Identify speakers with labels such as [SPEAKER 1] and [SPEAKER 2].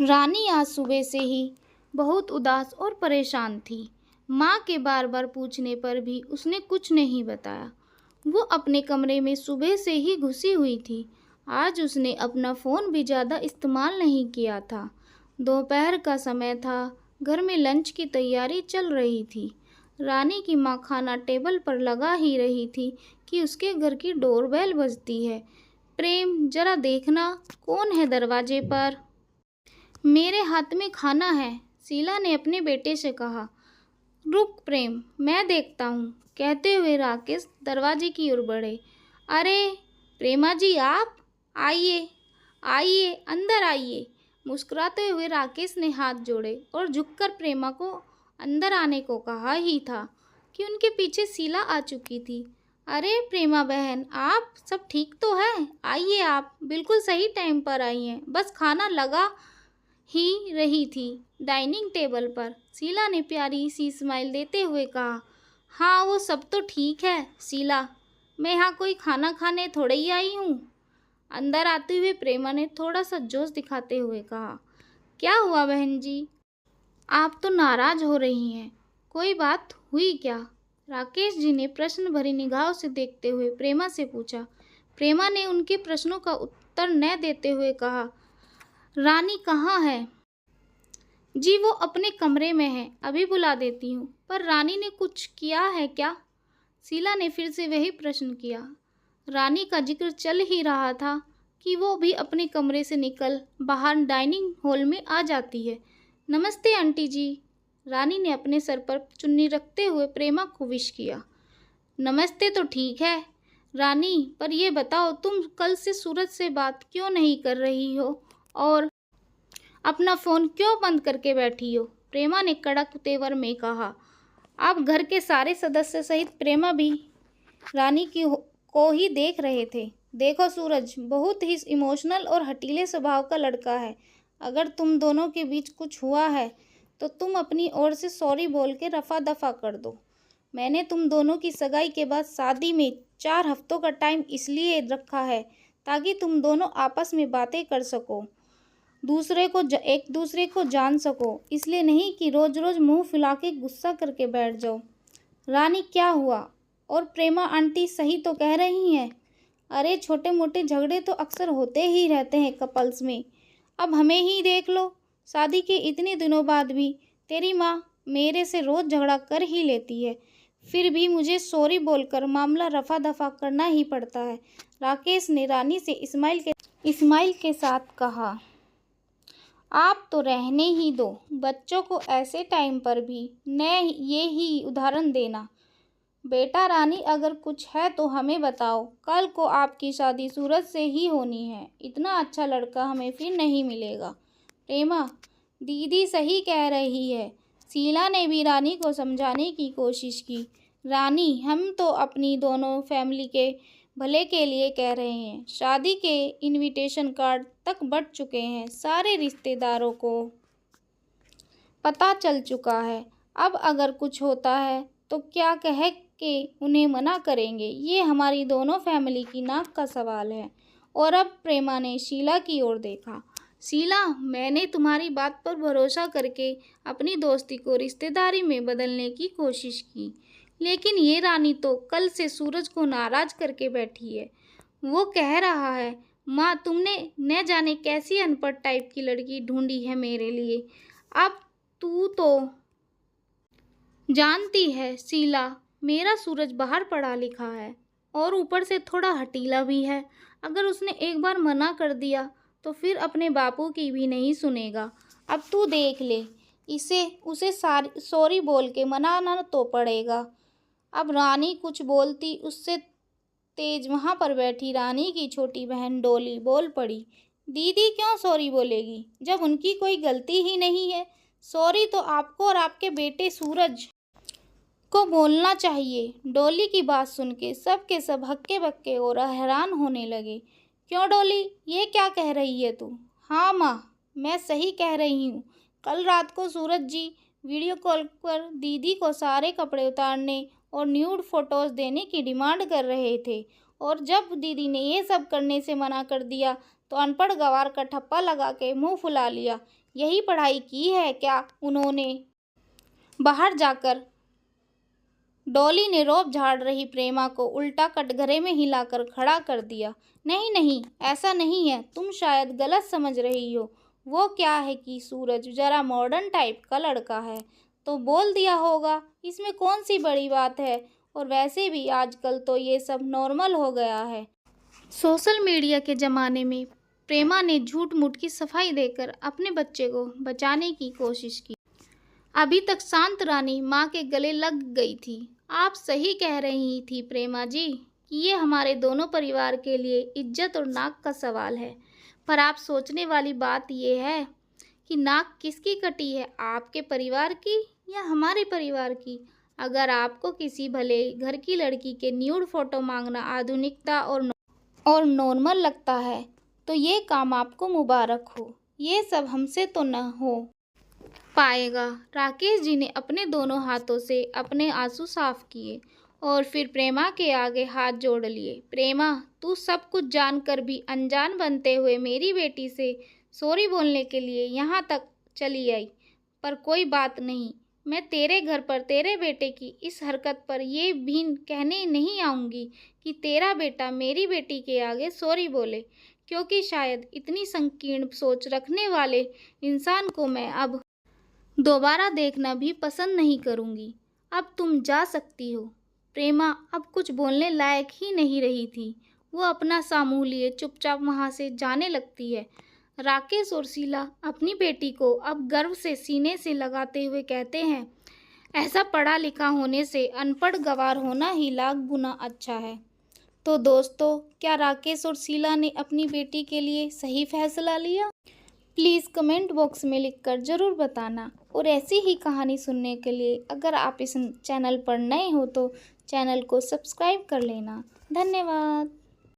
[SPEAKER 1] रानी आज सुबह से ही बहुत उदास और परेशान थी। माँ के बार बार पूछने पर भी उसने कुछ नहीं बताया। वो अपने कमरे में सुबह से ही घुसी हुई थी। आज उसने अपना फ़ोन भी ज़्यादा इस्तेमाल नहीं किया था। दोपहर का समय था। घर में लंच की तैयारी चल रही थी। रानी की माँ खाना टेबल पर लगा ही रही थी कि उसके घर की डोरबेल बजती है। प्रेम, जरा देखना कौन है दरवाजे पर। मेरे हाथ में खाना है, शीला ने अपने बेटे से कहा। रुक प्रेम, मैं देखता हूँ, कहते हुए राकेश दरवाजे की ओर बढ़े। अरे प्रेमा जी, आप आइए आइए, अंदर आइए। मुस्कुराते हुए राकेश ने हाथ जोड़े और झुककर प्रेमा को अंदर आने को कहा ही था कि उनके पीछे शीला आ चुकी थी। अरे प्रेमा बहन, आप सब ठीक तो है? आइए, आप बिल्कुल सही टाइम पर आई हैं। बस खाना लगा ही रही थी डाइनिंग टेबल पर। शीला ने प्यारी सी स्माइल देते हुए कहा। हाँ, वो सब तो ठीक है शीला, मैं यहाँ कोई खाना खाने थोड़े ही आई हूँ। अंदर आते हुए प्रेमा ने थोड़ा सा जोश दिखाते हुए कहा। क्या हुआ बहन जी, आप तो नाराज हो रही हैं, कोई बात हुई क्या? राकेश जी ने प्रश्न भरी निगाहों से देखते हुए प्रेमा से पूछा। प्रेमा ने उनके प्रश्नों का उत्तर न देते हुए कहा। रानी कहाँ है? जी वो अपने कमरे में है, अभी बुला देती हूँ। पर रानी ने कुछ किया है क्या? शीला ने फिर से वही प्रश्न किया। रानी का जिक्र चल ही रहा था कि वो भी अपने कमरे से निकल बाहर डाइनिंग हॉल में आ जाती है। नमस्ते आंटी जी। रानी ने अपने सर पर चुन्नी रखते हुए प्रेमा को विश किया। नमस्ते तो ठीक है रानी, पर यह बताओ तुम कल से सूरज से बात क्यों नहीं कर रही हो और अपना फ़ोन क्यों बंद करके बैठी हो? प्रेमा ने कड़क तेवर में कहा। अब घर के सारे सदस्य सहित प्रेमा भी रानी को ही देख रहे थे। देखो सूरज बहुत ही इमोशनल और हटीले स्वभाव का लड़का है। अगर तुम दोनों के बीच कुछ हुआ है तो तुम अपनी ओर से सॉरी बोल के रफा दफा कर दो। मैंने तुम दोनों की सगाई के बाद शादी में 4 हफ्तों का टाइम इसलिए रखा है ताकि तुम दोनों आपस में बातें कर सको, एक दूसरे को जान सको, इसलिए नहीं कि रोज रोज मुंह फुला के गुस्सा करके बैठ जाओ। रानी क्या हुआ? और प्रेमा आंटी सही तो कह रही हैं। अरे छोटे मोटे झगड़े तो अक्सर होते ही रहते हैं कपल्स में। अब हमें ही देख लो, शादी के इतने दिनों बाद भी तेरी माँ मेरे से रोज झगड़ा कर ही लेती है, फिर भी मुझे सॉरी बोलकर मामला रफा दफा करना ही पड़ता है। राकेश ने रानी से इस्माइल के साथ कहा। आप तो रहने ही दो, बच्चों को ऐसे टाइम पर भी न ये ही उदाहरण देना। बेटा रानी, अगर कुछ है तो हमें बताओ। कल को आपकी शादी सूरज से ही होनी है, इतना अच्छा लड़का हमें फिर नहीं मिलेगा। प्रेमा दीदी सही कह रही है। शीला ने भी रानी को समझाने की कोशिश की। रानी, हम तो अपनी दोनों फैमिली के भले के लिए कह रहे हैं। शादी के इनविटेशन कार्ड तक बढ़ चुके हैं, सारे रिश्तेदारों को पता चल चुका है। अब अगर कुछ होता है तो क्या कह के उन्हें मना करेंगे, ये हमारी दोनों फैमिली की नाक का सवाल है। और अब प्रेमा ने शीला की ओर देखा। शीला, मैंने तुम्हारी बात पर भरोसा करके अपनी दोस्ती को रिश्तेदारी में बदलने की कोशिश की, लेकिन ये रानी तो कल से सूरज को नाराज करके बैठी है। वो कह रहा है, माँ तुमने न जाने कैसी अनपढ़ टाइप की लड़की ढूंढी है मेरे लिए। अब तू तो जानती है शीला, मेरा सूरज बाहर पढ़ा लिखा है और ऊपर से थोड़ा हटीला भी है। अगर उसने एक बार मना कर दिया तो फिर अपने बापू की भी नहीं सुनेगा। अब तू देख ले, उसे सॉरी बोल के मनाना तो पड़ेगा। अब रानी कुछ बोलती उससे तेज वहाँ पर बैठी रानी की छोटी बहन डोली बोल पड़ी। दीदी क्यों सॉरी बोलेगी जब उनकी कोई गलती ही नहीं है? सॉरी तो आपको और आपके बेटे सूरज को बोलना चाहिए। डोली की बात सुन के सब के सब हक्के बक्के और हैरान होने लगे। क्यों डोली, ये क्या कह रही है तू? हाँ माँ, मैं सही कह रही हूँ। कल रात को सूरज जी वीडियो कॉल पर दीदी को सारे कपड़े उतारने और न्यूड फोटोज़ देने की डिमांड कर रहे थे और जब दीदी ने ये सब करने से मना कर दिया तो अनपढ़ गंवार का ठप्पा लगा के मुंह फुला लिया। यही पढ़ाई की है क्या उन्होंने? बाहर जाकर डॉली ने रोब झाड़ रही प्रेमा को उल्टा कटघरे में हिलाकर खड़ा कर दिया। नहीं नहीं, ऐसा नहीं है, तुम शायद गलत समझ रही हो। वो क्या है कि सूरज जरा मॉडर्न टाइप का लड़का है तो बोल दिया होगा, इसमें कौन सी बड़ी बात है। और वैसे भी आजकल तो ये सब नॉर्मल हो गया है। सोशल मीडिया के ज़माने में प्रेमा ने झूठ मूठ की सफाई देकर अपने बच्चे को बचाने की कोशिश की। अभी तक शांत रानी माँ के गले लग गई थी। आप सही कह रही थी प्रेमा जी कि ये हमारे दोनों परिवार के लिए इज्जत और नाक का सवाल है। पर आप सोचने वाली बात यह है कि नाक किसकी कटी है, आपके परिवार की या हमारे परिवार की? अगर आपको किसी भले घर की लड़की के न्यूड फोटो मांगना आधुनिकता और नॉर्मल लगता है तो ये काम आपको मुबारक हो। ये सब हमसे तो न हो पाएगा। राकेश जी ने अपने दोनों हाथों से अपने आंसू साफ किए और फिर प्रेमा के आगे हाथ जोड़ लिए। प्रेमा, तू सब कुछ जानकर भी अनजान बनते हुए मेरी बेटी से सॉरी बोलने के लिए यहाँ तक चली आई। पर कोई बात नहीं, मैं तेरे घर पर तेरे बेटे की इस हरकत पर ये भी कहने नहीं आऊँगी कि तेरा बेटा मेरी बेटी के आगे सॉरी बोले, क्योंकि शायद इतनी संकीर्ण सोच रखने वाले इंसान को मैं अब दोबारा देखना भी पसंद नहीं करूँगी। अब तुम जा सकती हो। प्रेमा अब कुछ बोलने लायक ही नहीं रही थी। वो अपना सामूह लिए चुपचाप वहाँ से जाने लगती है। राकेश और शीला अपनी बेटी को अब गर्व से सीने से लगाते हुए कहते हैं, ऐसा पढ़ा लिखा होने से अनपढ़ गंवार होना ही लाख गुना अच्छा है। तो दोस्तों, क्या राकेश और शीला ने अपनी बेटी के लिए सही फैसला लिया? प्लीज़ कमेंट बॉक्स में लिखकर ज़रूर बताना। और ऐसी ही कहानी सुनने के लिए अगर आप इस चैनल पर नए हो तो चैनल को सब्सक्राइब कर लेना। धन्यवाद।